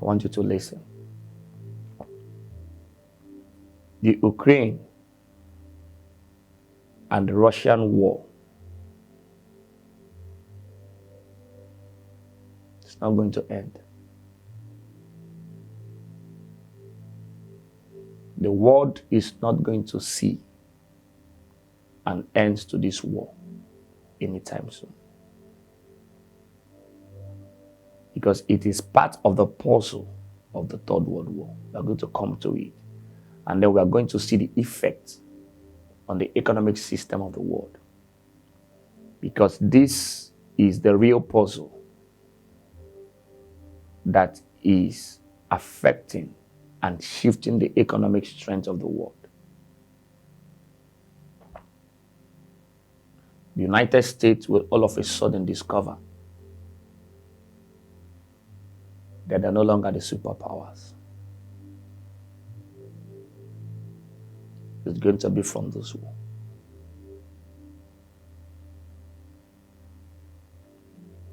I want you to listen. The Ukraine and the Russian war is not going to end. The world is not going to see an end to this war anytime soon. Because it is part of the puzzle of the Third World War. We are going to come to it. And then we are going to see the effects on the economic system of the world. Because this is the real puzzle that is affecting and shifting the economic strength of the world. The United States will all of a sudden discover that they're no longer the superpowers. It's going to be from this war.